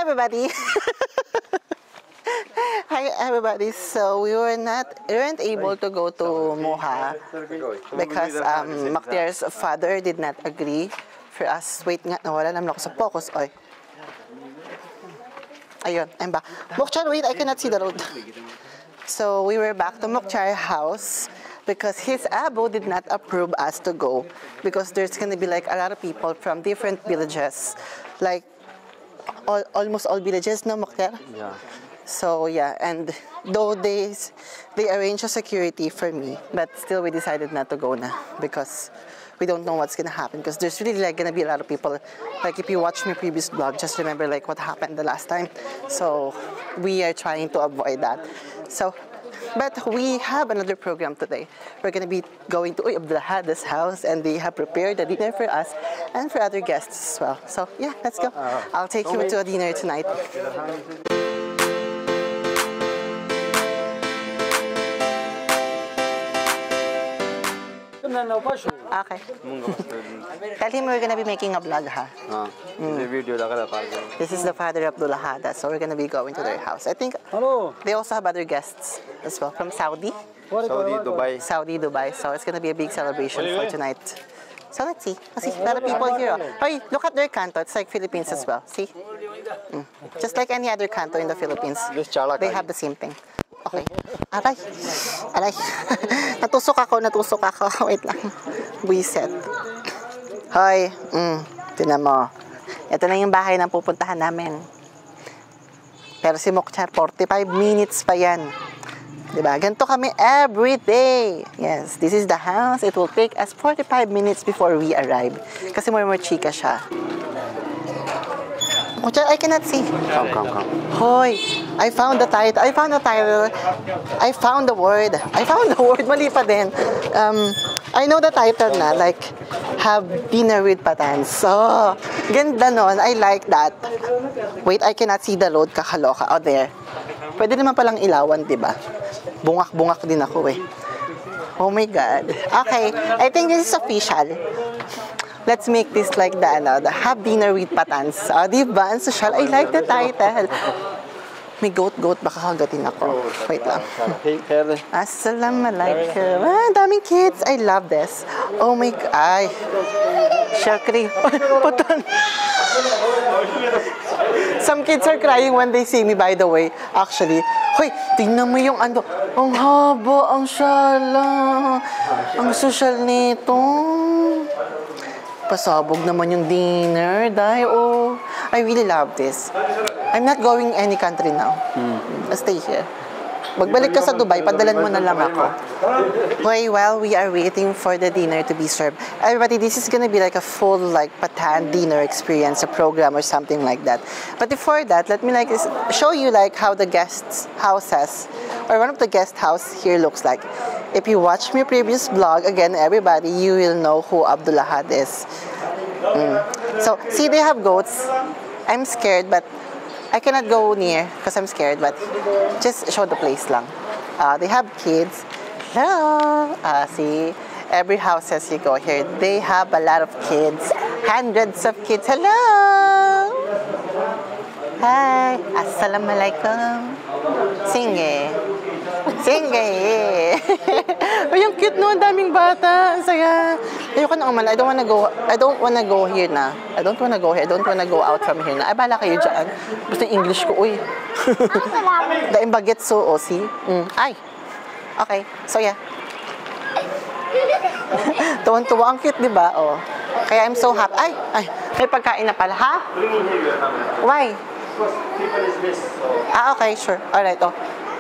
everybody. Hi everybody. So we weren't able to go to Moha because Mactiar's father did not agree for us. Wait nga, nawala naman ako sa focus. Oy. Ayun, I'm back. Mokchar, wait, I cannot see the road. So we were back to Mokchar's house because his abo did not approve us to go because there's gonna be like a lot of people from different villages, like almost all villages, no, Mokchar? Yeah. So yeah, and though they arranged a security for me, but still we decided not to go na because we don't know what's gonna happen because there's really like gonna be a lot of people. Like if you watch my previous vlog, just remember like what happened the last time. So we are trying to avoid that. So, but we have another program today. We're gonna be going to Abdulahada's house and they have prepared a dinner for us and for other guests as well. So yeah, let's go. I'll take you to a dinner tonight. Okay. Tell him we're gonna be making a vlog, ha? This is the father of Abdulahada, so we're gonna be going to their house. I think they also have other guests as well from Saudi. Saudi, Dubai. So it's gonna be a big celebration for tonight. So let's see. See, a lot of people here. Oh, look at their canto. It's like Philippines as well. See? Just like any other canto in the Philippines. They have the same thing. Okay. Aray. Natusok ako. Wait lang. Buiset. Hoy. Tinan mo. Ito na yung bahay na pupuntahan namin. Pero si Mokchar, 45 minutes pa yan. Diba? Ganito kami every day. Yes, this is the house. It will take us 45 minutes before we arrive. Kasi more chika siya. Mokchar, I cannot see. Come. Hoy, I found the title. I found the word. Mali pa din. I know the title na, like, have dinner with patans. So, ganda nun. I like that. Wait, I cannot see the road, kakaloka. Oh, there. Pwede naman palang ilawan, diba? Bungak-bungak din ako eh. Oh my God. Okay, I think this is official. Let's make this like the have dinner with patans. Diba? Ang social. I like the title. May goat, baka kagatin ako. Wait lang. Assalamualaikum. Daming kids. I love this. Oh my God. Ay. Shakri. Puton. Some kids are crying when they see me, by the way. Actually. Hoy, tingnan mo yung ano. Ang haba, ang shala. Ang social nito. Pasabog naman yung dinner. Oh, I really love this. I'm not going any country now. I'll stay here. Magbalik ka sa Dubai, padalan mo na lang ako. Okay, while we are waiting for the dinner to be served, everybody, this is gonna be like a full like Patan dinner experience, a program or something like that. But before that, let me like show you like how the guests' houses or one of the guest house here looks like. If you watch my previous vlog, again, everybody, you will know who Abdulahad is. So, see, they have goats. I'm scared, but I cannot go near because I'm scared, but just show the place lang. They have kids. Hello. See, every house as you go here, they have a lot of kids. Hundreds of kids. Hello. Hi. Assalamualaikum. Singe. Ay, ang cute no, ang daming bata. Ang saya. Ayoko na umalis. I don't wanna go here na. I don't wanna go out from here na. Ay, bala kayo dyan. Gusto yung English ko, uy. Daing bagets, so, see? Ay. Okay, so yeah. Tuwan-tuwa, ang cute, diba? Oh. Kaya I'm so happy. Ay, may pagkain na pala, ha? Why? Okay, sure. Alright, oh.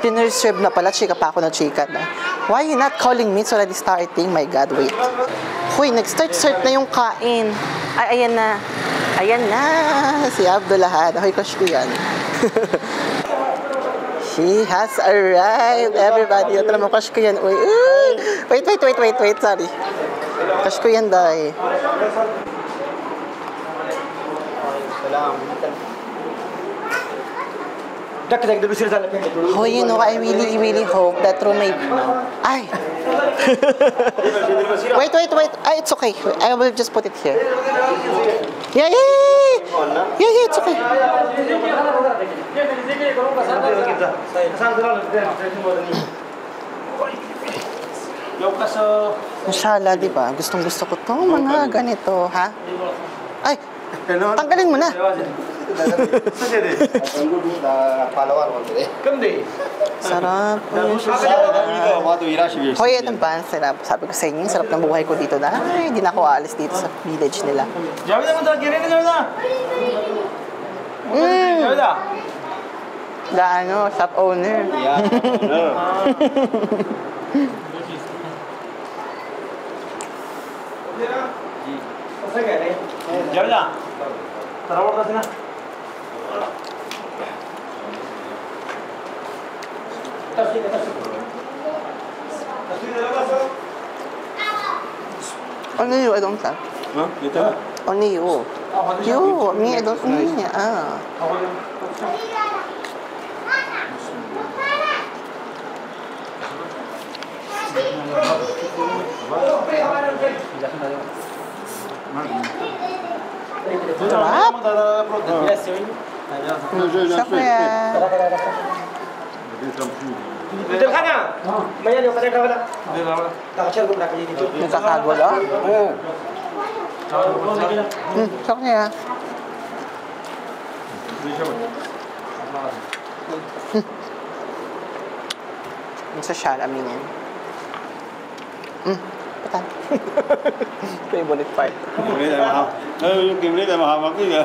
Dinner served na pala, chika pa ako na chika na. Why you not calling me? It's already starting. My God, wait. Huy, nag-start na yung kain. Ay, ayan na. Si Abdulahad. Hoy, crush ko yan. He has arrived. Everybody, ito naman crush ko yan. Uy. Wait. Sorry. Crush ko yan, dahi. Oh, you know, I really hope that through my... Ay! Wait. Ay, it's okay. I will just put it here. Yeah, it's okay. Masala, di ba? Gustong gusto ko to, mga ganito, ha? Ay, tanggalin mo na. Sarap. Hoy, itong pan, sarap. Sabi ko sa inyo, sarap ng buhay ko dito na. Ay, hindi na ako aalis dito sa village nila. The ano, shop owner. Only you, I don't have. Huh? Dito? Only you. You, me, I don't need. Ah. Sarap. Sakya. Nakakagulo? Oo. Sakya. Sa siya, aminin. Patan. Favorite part. Yung kimli tayo mahamak niya.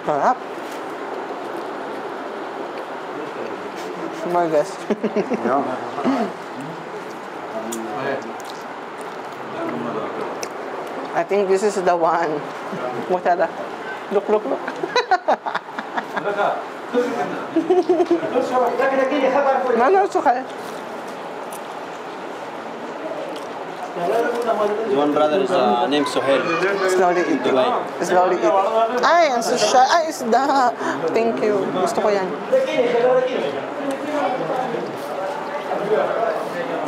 Sarap. Margas. I think this is the one. Mutada. Look. No, it's okay. One brother is named Sohail. Slowly eat. Slowly eat. Ay, ang social. Ay, isda. Thank you. Gusto ko yan.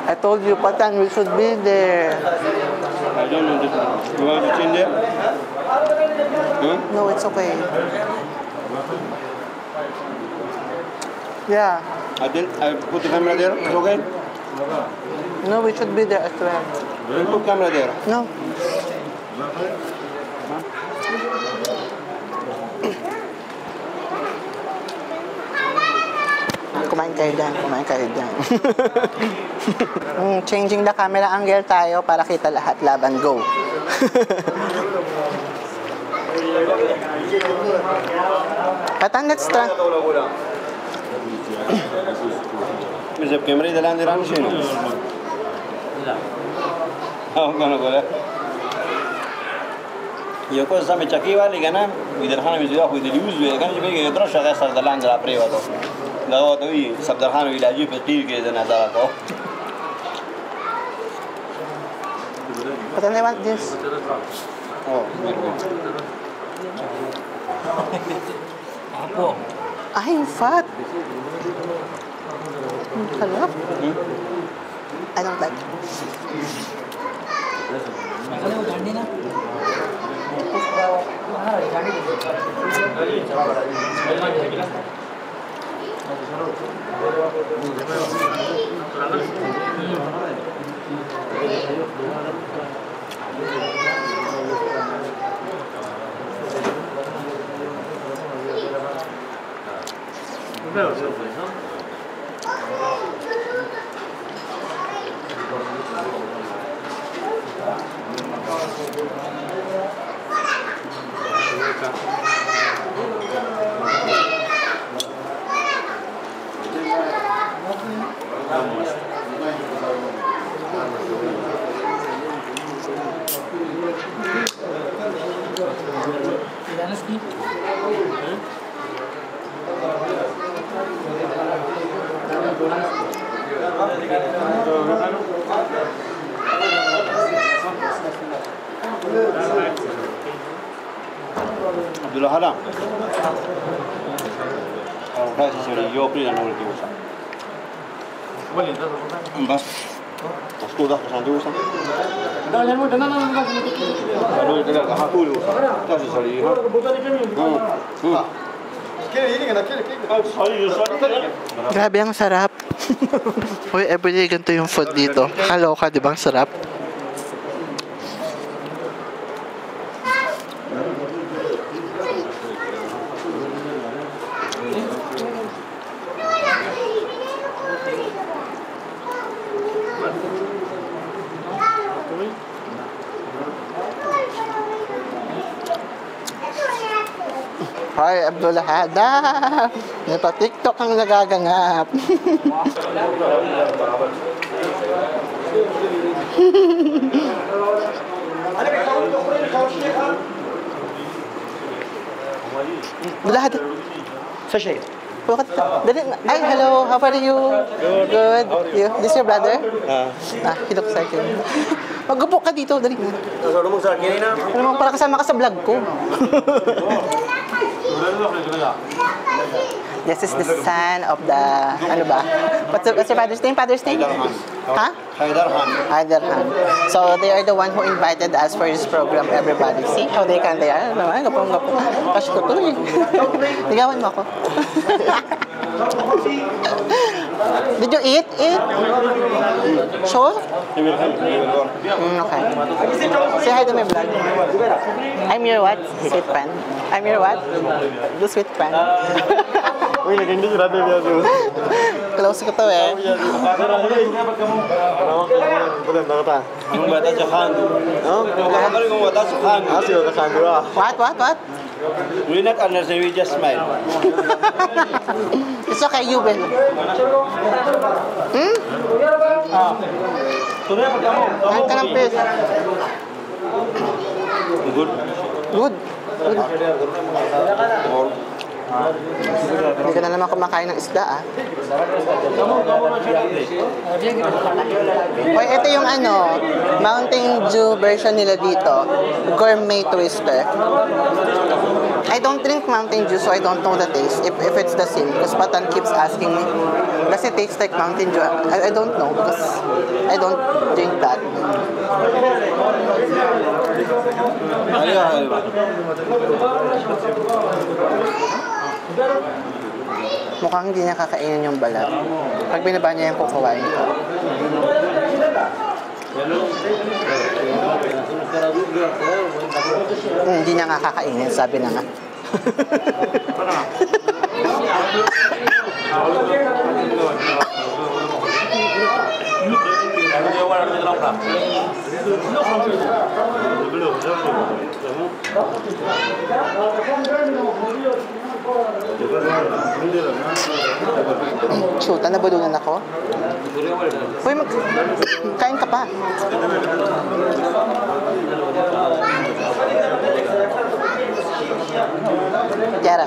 I told you, Patan, we should be there. I don't know this. You want to change there? Huh? No, it's okay. Yeah. I put the camera there. It's okay? No, we should be there as well. You put camera there. No. Kumain kayo dyan. Changing the camera angle tayo para kita lahat. Laban, go. Patan, let's try. जब कैमरे जलाने रहा मशीन हाँ कौन बोला ये कोई समय चक्की वाली का ना इधर खाने में जो कोई दिल यूज़ हुए kan jadi kita terus ada sar dalan jala prewa to gawa to yi sabdar khan ilaji pe tir ke jana jala to Patan, I want this. oh I'm fat. Hello? I don't like it. Abdullah Hala और प्राइस से यो प्री जानवर के उसा बस Scusa, facendo uso. Allora, te la pure uso. Cosa sali? Grabe, ang sarap. Uy, everyday ganito yung food dito. Kaloka, di ba? Ang sarap. Hi, Abdullah Hada. Napa-TikTok ang nagaganap. Abdullah Hada. Sashay. Hi, hello. How are you? Good. You? This your brother? He looks like him. Mag-upo ka dito. Dali na. Ano mong sa akin na? Ano mo, para kasama ka sa vlog ko. This is the son of the, ano ba? What's your father's name? Father's name? Huh? Haidarhan. So they are the one who invited us for this program, everybody. See how they can, they are. Ano naman, gapong-gapo. Cash ko to eh. Ligawan mo ako. Did you eat? Sure? Okay. Say hi to my vlog. I'm your what? Sweet friend. I'm your what? The sweet friend. Uy, naging di grabe biya doon. Close ko to eh. Yung bata sa Kando. Yung bata sa Kando. Siyo ka Kando ah. What? We not understand, we just smile. It's okay, you will. Kain ka ng fish. Good. Good. Hindi ka na naman kumakain ng isda ah. Oy, ito yung ano, Mountain Dew version nila dito. Gourmet Twister. I don't drink Mountain Dew, so I don't know the taste. If it's the same, because Patan keeps asking me, does it taste like Mountain Dew? I don't know, because I don't drink that. Mukhang hindi niya kakainin yung balat. Pag binaba niya yung kukuhain ko. Hindi niya nga kakainin, sabi na nga. Shoot, nabulunan ako. Uy, kain ka pa. Tiara.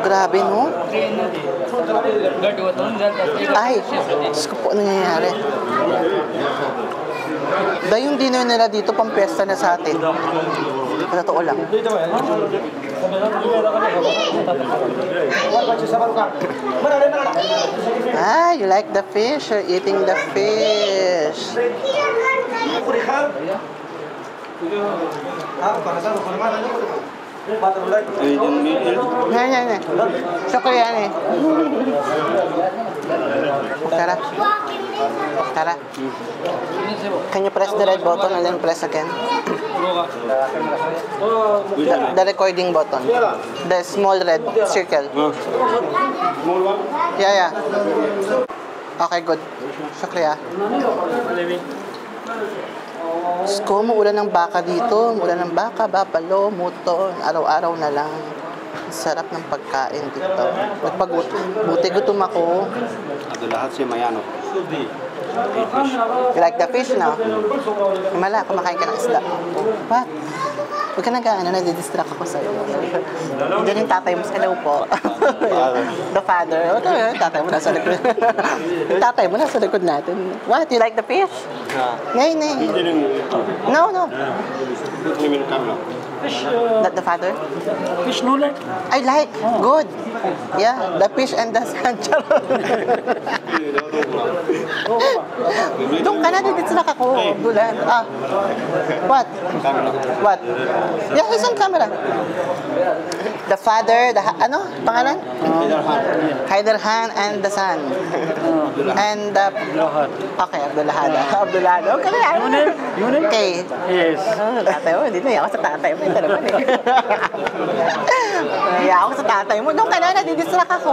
Grabe, no? Ay, Diyos ko po, ano nangyayari? Dahil yung dinner nila dito, pang-pesta na sa atin. Totoo lang. Ah, you like the fish? You're eating the fish. Yan. Shukriya eh. Tara. Can you press the red button and then press again? The recording button. The small red circle. Yeah. Okay, good. Shukriya. Sko, muulan ng baka dito. Muulan ng baka, bapalo, muto. Araw-araw na lang. Sarap ng pagkain dito. Buti gutom ako. Lahat siya mayano. You like the fish, no? Mala, kumakain ka ng isda. What? Huwag ka nadidistract ako sa'yo. Diyan yung tatay mo. Hello po. The father. Yung tatay mo nasa likod. Yung tatay mo nasa likod natin. What? You like the fish? Nay. No. Not the father? Fish noodle? I like. Good. Yeah, the fish and the sun. Doon ka na, dito na ako. Bulan. Ah. What? What? Yeah, he's on camera. The father, ano? Pangalan? Haidarhan and the son. And the... Okay, Abdullahada. Abdullahada. Okay na yan. Okay. Yes. Tatay mo, hindi na ako sa tatay mo. Ito naman eh. Naiya ako sa tatay mo. Doon ka na, nadidistract ako.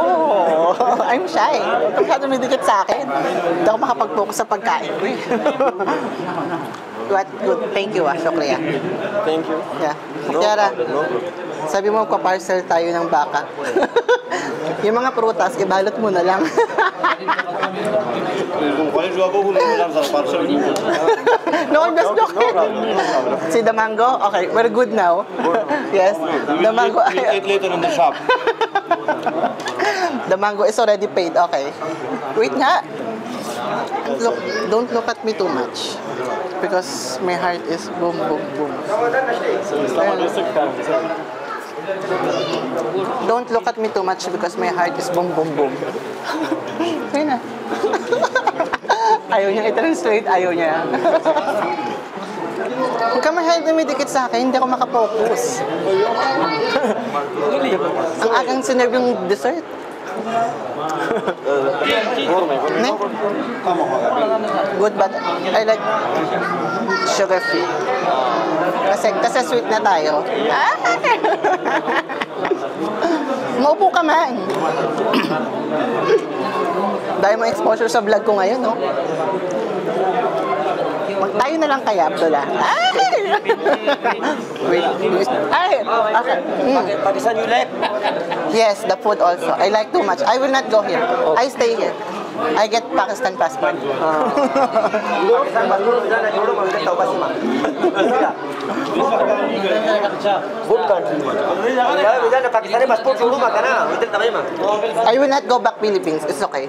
I'm shy. Huwag ka dumidikit sa akin. Hindi ako makapag-focus sa pagkain ko eh. What? Good. Thank you, Shukriya. Thank you. Yeah. Tiara, sabi mo, pa-parcel tayo ng baka. Yung mga prutas, ibalot mo na lang. No, I'm just joking. See the mango? Okay, we're good now. Yes, the mango. Eat later in the shop. The mango is already paid. Okay. Wait nga. Look, don't look at me too much. Because my heart is boom, boom, boom. Don't look at me too much because my heart is boom, boom, boom. Kaya na. Ayaw niya i-translate, ayaw niya. Huwag ka masyadong dumidikit sa akin, hindi ako makapokus. Ang agang sinerve yung dessert. Ne? Good, but I like sugar free. Kasi sweet na tayo. Maupo ka man. Dahil may exposure sa vlog ko ngayon, no? Tayo na lang kaya, Abdullah. Wait. Ay! Okay. Pakistan you like? Yes, the food also. I like too much. I will not go here. I stay here. I get Pakistan passport. I will not go back Philippines. It's okay.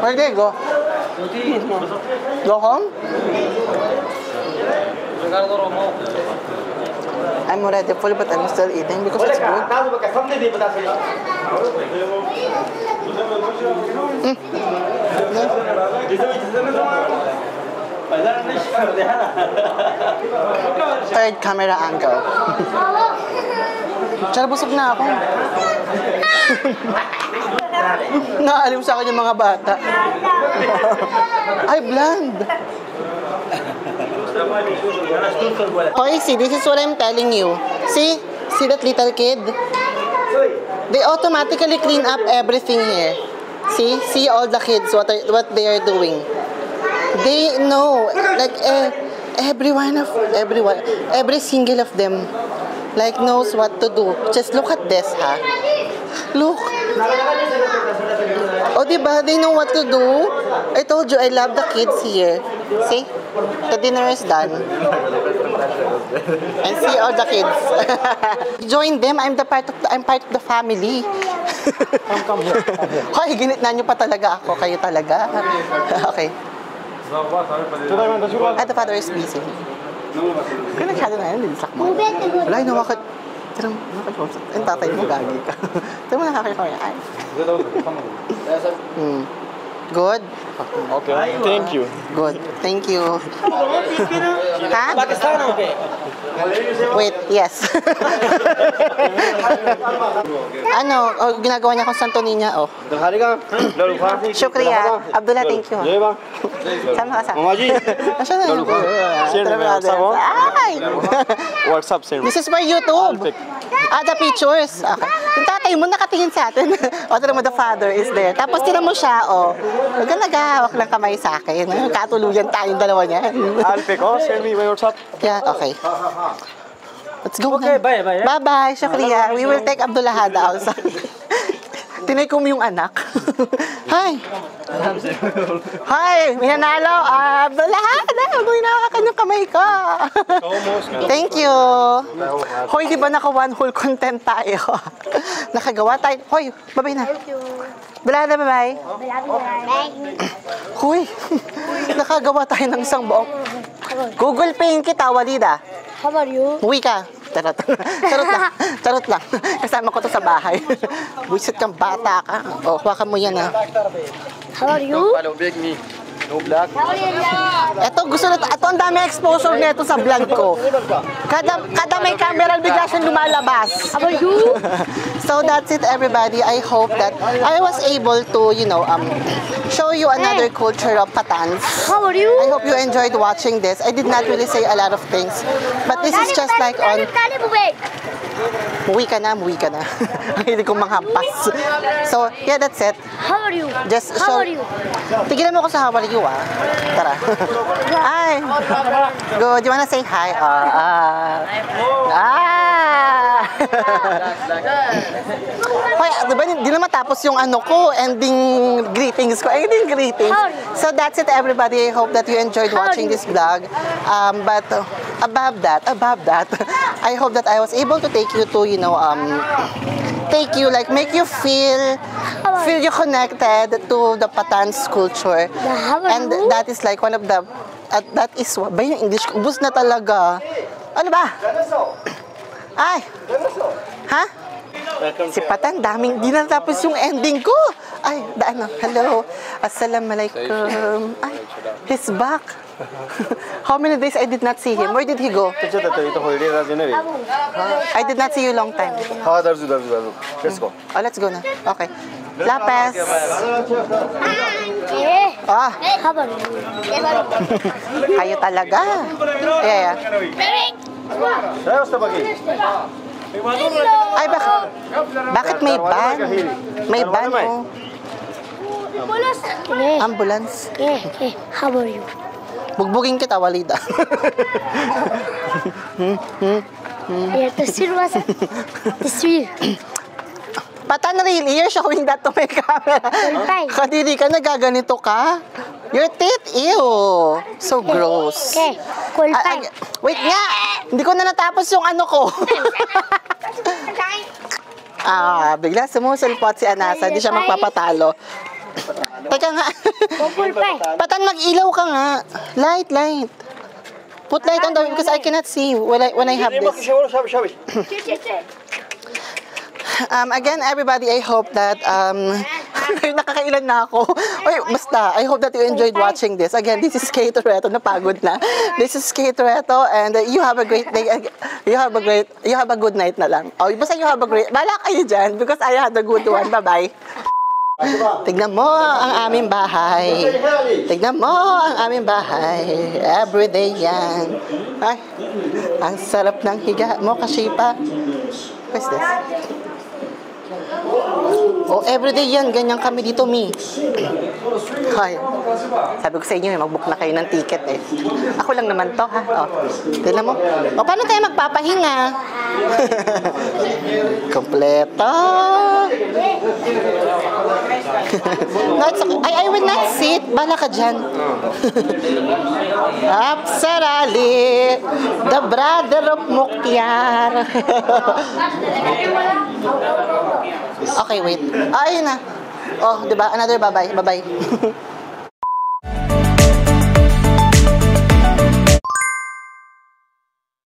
Where do you go? Go home? I'm already full, but I'm still eating because it's good. Third camera angle. Tsara, busog na ako. Naalim sa akin yung mga bata. Ay, bland. Okay, see, this is what I'm telling you. See that little kid? They automatically clean up everything here. See all the kids, what they are doing. They know, like every single of them, like knows what to do. Just look at this, ha? Look. Oh, diba? They know what to do. I told you, I love the kids here. See? The dinner is done. And see all the kids. Join them. I'm part of the family. Come here. Hoy, ginitna nyo pa talaga ako. Kayo talaga. Okay. The father is busy. Kaya nagsado na yun, linsak mo. Wala, nakakit. Tirang, ang tatay mo, gagi ka. Tirang mo nakakita ko yan. Good? Okay, thank you. Good. Thank you. Ha? Wait, yes. Ano, ginagawa niya kung Santo Niña, oh. Shukriya. Abdullah, thank you. Sama ka sa. Mamaji. Ay! WhatsApp send. This is for YouTube. The pictures. Okay. Yung tatay mo nakatingin sa atin. O, tira mo, the father is there. Tapos tira mo siya, oh. Huwag ka nagahawak ng kamay sa akin. Katuluyan tayong dalawa niya. Alpek, oh, send me my WhatsApp. Yeah, okay. Let's go Okay, na. bye. Bye-bye, Shukriya. We will take Abdullahada outside. Tinay ko mo yung anak. Hi! Hi! May nanalo! Abdullahada! Huwag mo inakakan yung kamay ko. Thank you! Hoy, di ba naka one whole content tayo? Nakagawa tayo. Hoy, bye-bye na. Thank you. Bye-bye. Bye. Hoy, nakagawa tayo ng isang buong... Google Pay kita, Walida. How are you? Uwi ka. Charot. Charot lang. Kasama ko to sa bahay. Buisit kang bata ka. O, hawakan mo yan ha. How are you? Follow back me. No black. Ito, gusto na, ito ang dami exposure nito sa vlog ko. Kada may camera, bigla siyang lumalabas. How are you? So that's it, everybody. I hope that I was able to, show you another culture of Patans. How are you? I hope you enjoyed watching this. I did not really say a lot of things, but this is just like on... Muwi ka na. Ang hindi kong manghampas. So, yeah, that's it. How are you? Just How are you? Tigilan mo ko sa how are you, ah. Tara. Hi. Good. You wanna say hi? Hoy, di ba, di na matapos yung ending greetings ko. Ending greetings. So that's it, everybody. I hope that you enjoyed watching this vlog. But above that, I hope that I was able to take you to, make you feel you connected to the Patans culture. And that is like one of the, that is, ba yung English ko? Ubus na talaga. Ano ba? Ay! Ha? Si Patan, daming, di na tapos yung ending ko. Ay, hello. Assalamualaikum. Ay, he's back. How many days I did not see him? Where did he go? I did not see you long time. Let's go. Oh, let's go na. Okay. Lapes. Ah, How are you? kayo talaga. Yeah. Ay, bakit may ban? May ban oh. Ambulance. How are you? Bugbugin kita, Walida. तस्वीर बस तस्वीर Patan, really? You're showing that to my camera. Kadiri ka, nagaganito ka? Your teeth, ew. So gross. Wait nga! Hindi ko na natapos yung ko. Bigla sumusulpot si Anasa. Hindi siya magpapatalo. Teka nga. Patan, mag-ilaw ka nga. Light. Put light on the way because I cannot see when I have this. Again, everybody, I hope that, nakakailan na ako. Oy, basta, I hope that you enjoyed watching this. Again, this is Kay Toretto, napagod na. This is Kay Toretto, and you have a great day. You have a good night na lang. Oh, basta you have a great, bala kayo dyan, because I had a good one. Bye-bye. Tignan mo ang aming bahay. Everyday yan. Ay, ang sarap ng higa mo, Kashipa. What's this? Oh, everyday yan. Ganyan kami dito, Mi. Hay. Sabi ko sa inyo, mag-book na kayo ng ticket eh. Ako lang naman to, ha? Oh, tignan mo. O, paano tayo magpapahinga? Kompleto. No, it's okay. I will not sit. Bala ka dyan. Apsarali, the brother of Muktiar. Okay, wait. Ayun na. Oh, diba? Another bye-bye. Bye-bye.